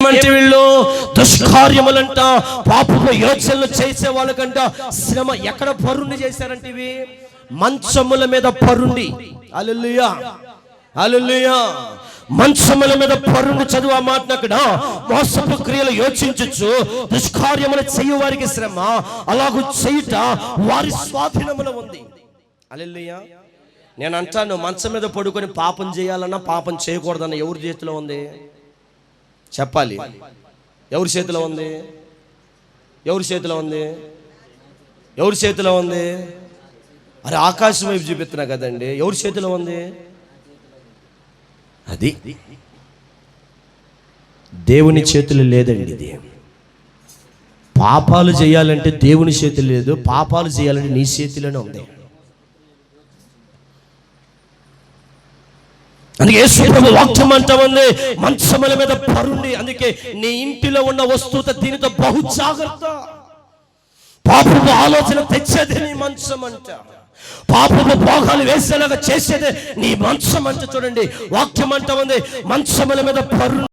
అంటే వీళ్ళు దుష్కార్యములంట, పాపపు యోచనలు చేసే వాళ్ళకంట శ్రమ. ఎక్కడ పరుండి చేశారంటే ఇవి మంచముల మీద పరుండి. హల్లెలూయా, హల్లెలూయా. మంచముల మీద పరుండి. చదువు ఆ మాట అక్కడ. మోసపు క్రియలు యోచించచ్చు, దుష్కార్యములు చేయు వారికి శ్రమ, అలాగూ చేయుట వారి స్వాధీనములో ఉంది. హల్లెలూయా. నేను అంటాను, మంచం మీద పడుకొని పాపం చేయాలన్నా పాపం చేయకూడదన్న ఎవరి చేతిలో ఉంది చెప్పాలి? ఎవరి చేతిలో ఉంది? ఎవరి చేతిలో ఉంది? ఎవరి చేతిలో ఉంది? అరే ఆకాశం వైపు చూపిస్తున్నా కదండి, ఎవరి చేతిలో ఉంది? అది దేవుని చేతులు లేదండి. ఇది పాపాలు చేయాలంటే దేవుని చేతులు లేదు, పాపాలు చేయాలంటే నీ చేతిలోనే ఉంది. అందుకే యేసుప్రభు వాక్యం అంటా ఉంది, మంచముల మీద పరుండి. అందుకే నీ ఇంటిలో ఉన్న వస్తువుతో దీనితో బహు జాగ్రత్త. పాపపు ఆలోచన తెచ్చేదే నీ మంచం అంట, పాపపు భోగాలు వేసేలాగా చేసేదే నీ మంచం అంట. చూడండి వాక్యం అంటా ఉంది, మంచముల మీద పరుండి.